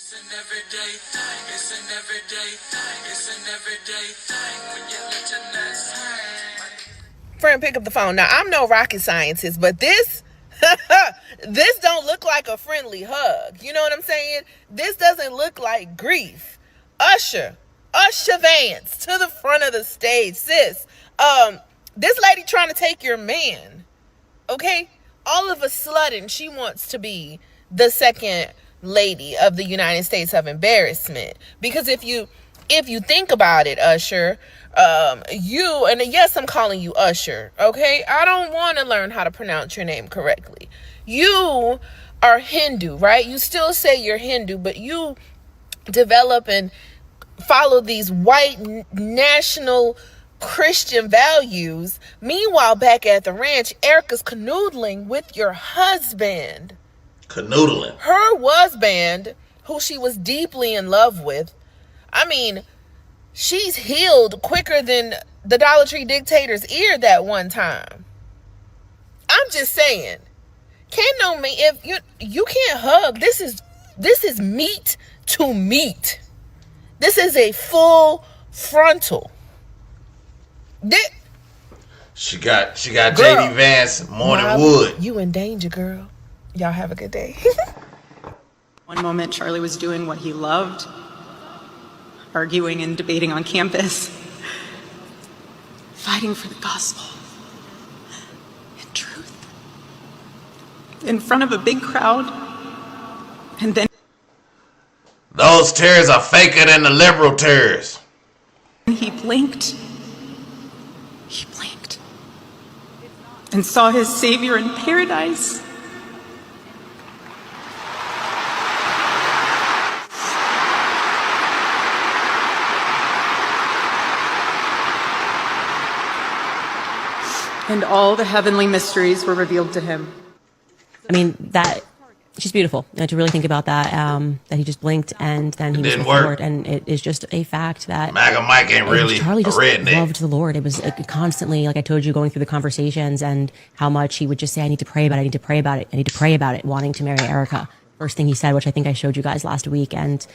It's an everyday thing. It's an everyday thing. It's an everyday thing when you let your nuts hang. Friend, pick up the phone. Now, I'm no rocket scientist, but this this don't look like a friendly hug. You know what I'm saying? This doesn't look like grief. Usher Vance to the front of the stage, sis. This lady trying to take your man. Okay? All of a sudden, she wants to be the second lady of the United States of embarrassment. Because if you think about it, Usher, and yes, I'm calling you Usher, okay? I don't want to learn how to pronounce your name correctly. You are Hindu, right? You still say you're Hindu, but you develop and follow these white national Christian values. Meanwhile, back at the ranch, Erika's canoodling with your husband. Canoodling. Her husband, who she was deeply in love with. I mean, she's healed quicker than the Dollar Tree dictator's ear that one time. I'm just saying, if you can't hug, this is meat to meat. This is a full frontal. She got JD Vance more than wood. You in danger, girl. Y'all have a good day. One moment, Charlie was doing what he loved, arguing and debating on campus, fighting for the gospel and truth in front of a big crowd. And then those tears are faker than the liberal tears. He blinked and saw his Savior in paradise. And all the heavenly mysteries were revealed to him. I mean, she's beautiful. And to really think about that, that he just blinked and then he was restored. And it is just a fact that MAGA Mike ain't really Charlie just redneck. loved the Lord. It was constantly, like I told you, going through the conversations and how much he would just say, I need to pray about it, I need to pray about it, I need to pray about it, wanting to marry Erika. First thing he said, which I think I showed you guys last week. And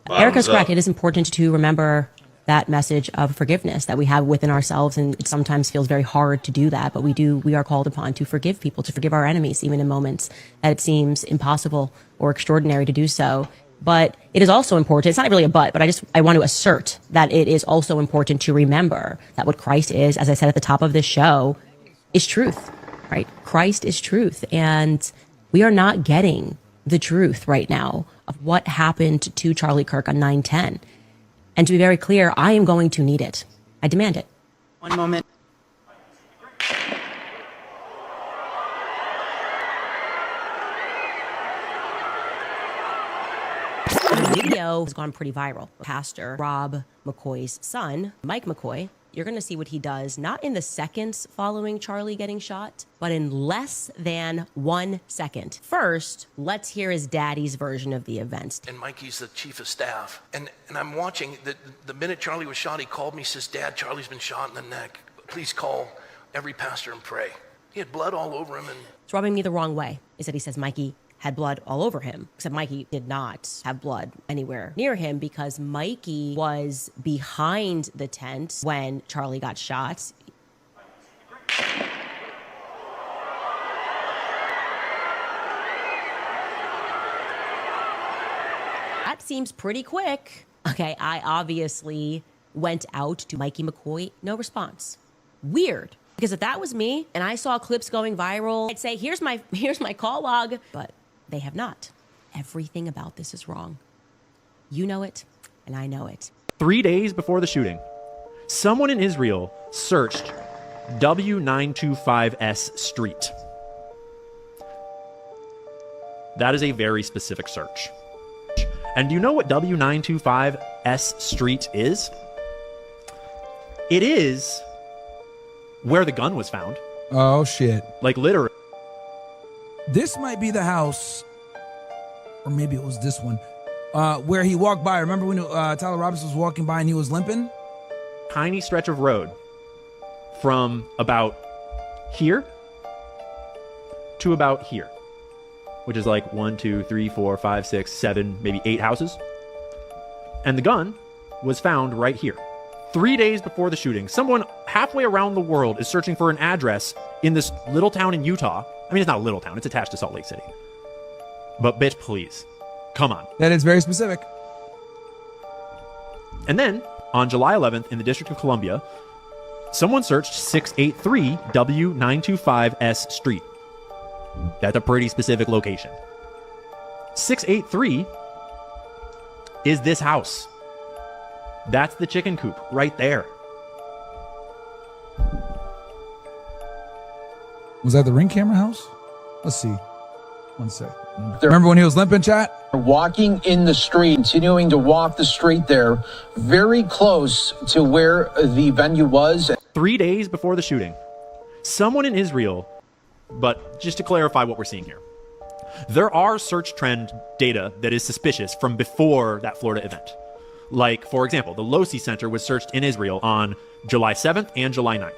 Erika's correct. It is important to remember that message of forgiveness that we have within ourselves, and it sometimes feels very hard to do that, but we are called upon to forgive people, to forgive our enemies, even in moments that it seems impossible or extraordinary to do so. But it is also important, it's not really a but I want to assert that it is also important to remember that what Christ is, as I said at the top of this show, is truth, right? Christ is truth, and we are not getting the truth right now of what happened to Charlie Kirk on 9/10. And to be very clear, I am going to need it. I demand it. One moment. The video has gone pretty viral. Pastor Rob McCoy's son, Mike McCoy, you're going to see what he does, not in the seconds following Charlie getting shot, but in less than 1 second. First, let's hear his daddy's version of the events. And Mikey's the chief of staff. And I'm watching, the minute Charlie was shot, he called me, says, Dad, Charlie's been shot in the neck. Please call every pastor and pray. He had blood all over him. And it's rubbing me the wrong way, is that he says Mikey had blood all over him, except Mikey did not have blood anywhere near him because Mikey was behind the tent when Charlie got shot. That seems pretty quick. Okay, I obviously went out to Mikey McCoy, no response. Weird, because if that was me and I saw clips going viral, I'd say, here's my call log, but they have not. Everything about this is wrong. You know it, and I know it. 3 days before the shooting, someone in Israel searched W925S Street. That is a very specific search. And do you know what W925S Street is? It is where the gun was found. Oh, shit. Like, literally. This might be the house, or maybe it was this one, where he walked by. Remember when Tyler Robinson was walking by and he was limping? Tiny stretch of road from about here to about here. which is like 1, 2, 3, 4, 5, 6, 7, maybe 8 houses. And the gun was found right here. 3 days before the shooting, someone halfway around the world is searching for an address in this little town in Utah. I mean, it's not a little town, it's attached to Salt Lake City. But bitch, please, come on. That is very specific. And then, on July 11th, in the District of Columbia, someone searched 683 W925S Street. That's a pretty specific location. 683 is this house. That's the chicken coop right there. Was that the Ring Camera house? Let's see. One sec. Remember when he was limping, chat? Walking in the street, continuing to walk the street there, very close to where the venue was. 3 days before the shooting, someone in Israel, but just to clarify what we're seeing here, there are search trend data that is suspicious from before that Florida event. Like, for example, the Losi Center was searched in Israel on July 7th and July 9th.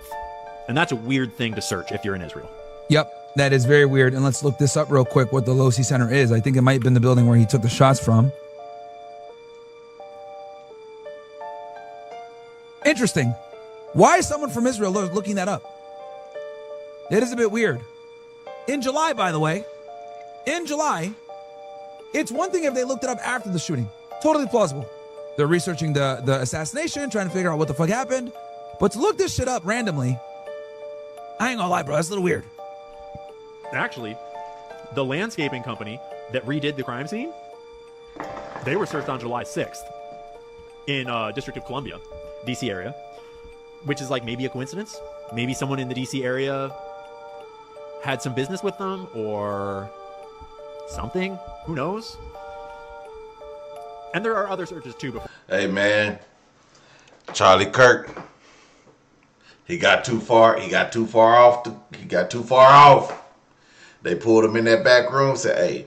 And that's a weird thing to search if you're in Israel. Yep, that is very weird. And let's look this up real quick, what the Losi Center is. I think it might have been the building where he took the shots from. Interesting. Why is someone from Israel looking that up? That is a bit weird. In July, by the way, in July, it's one thing if they looked it up after the shooting. Totally plausible. They're researching the assassination, trying to figure out what the fuck happened. But to look this shit up randomly, I ain't gonna lie, bro, that's a little weird. Actually, the landscaping company that redid the crime scene, they were searched on July 6th in District of Columbia, DC area, which is like maybe a coincidence. Maybe someone in the DC area had some business with them or something. Who knows? And there are other searches too. Before. Hey man, Charlie Kirk. He got too far. He got too far off. He got too far off. They pulled him in that back room. Said, "Hey,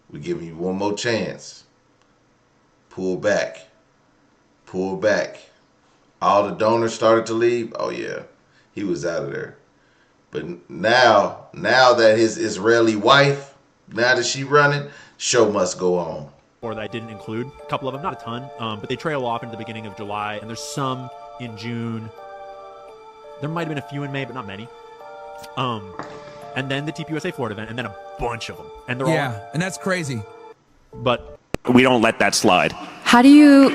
we giving you one more chance. Pull back. Pull back." All the donors started to leave. Oh yeah, he was out of there. But now that his Israeli wife, now that she running, show must go on. Or that I didn't include a couple of them, not a ton, but they trail off into the beginning of July, and there's some in June. There might have been a few in May, but not many. And then the TPUSA Florida event, and then a bunch of them. And they're all... and that's crazy. But we don't let that slide. How do you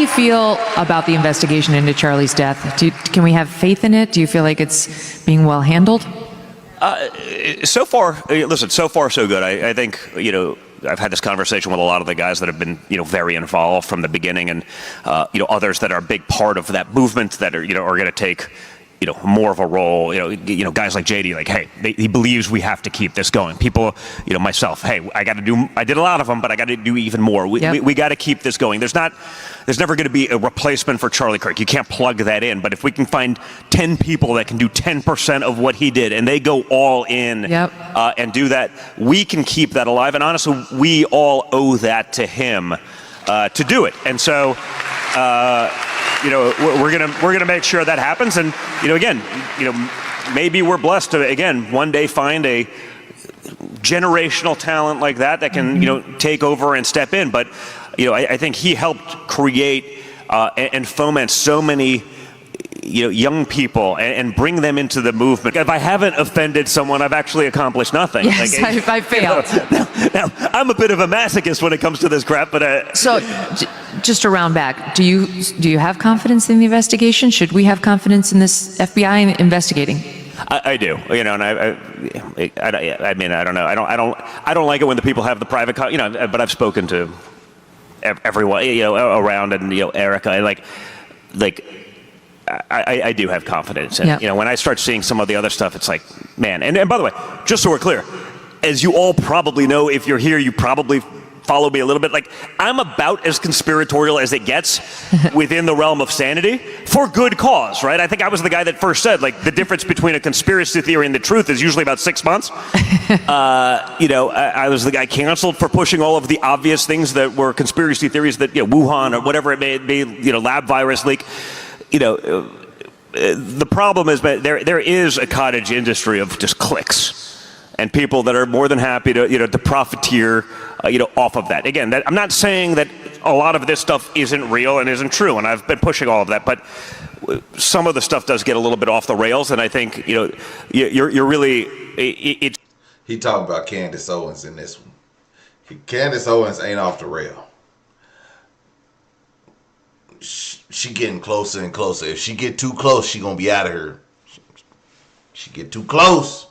feel about the investigation into Charlie's death? Can we have faith in it? Do you feel like it's being well handled? So far, listen, so far so good. I think, I've had this conversation with a lot of the guys that have been, very involved from the beginning, and, others that are a big part of that movement that are, are going to take, more of a role. Guys like JD, like, hey, he believes we have to keep this going. People, myself, hey, I did a lot of them, but I got to do even more. We got to keep this going. There's never going to be a replacement for Charlie Kirk. You can't plug that in. But if we can find 10 people that can do 10% of what he did, and they go all in and do that, we can keep that alive. And honestly, we all owe that to him to do it. And so, we're gonna make sure that happens. And again, maybe we're blessed to again one day find a generational talent like that can take over and step in. But I think he helped create and foment so many young people and bring them into the movement. If I haven't offended someone, I've actually accomplished nothing. Yes, I failed. Now, I'm a bit of a masochist when it comes to this crap, but so just to round back, do you have confidence in the investigation? Should we have confidence in this FBI investigating? I do, and I mean, I don't know. I don't like it when the people have the private, but I've spoken to everyone, around, and Erika, I do have confidence. And, when I start seeing some of the other stuff, it's like, man. And by the way, just so we're clear, as you all probably know, if you're here, you probably follow me a little bit. Like, I'm about as conspiratorial as it gets within the realm of sanity for good cause, right? I think I was the guy that first said, like, the difference between a conspiracy theory and the truth is usually about 6 months. I was the guy canceled for pushing all of the obvious things that were conspiracy theories that, Wuhan or whatever it may be, lab virus leak. The problem is that there is a cottage industry of just clicks. and people that are more than happy to, to profiteer, off of that. Again, I'm not saying that a lot of this stuff isn't real and isn't true, and I've been pushing all of that, but some of the stuff does get a little bit off the rails, and I think, you're really, He talking about Candace Owens in this one. Candace Owens ain't off the rail. She getting closer and closer. If she get too close, she gonna be out of here. She get too close.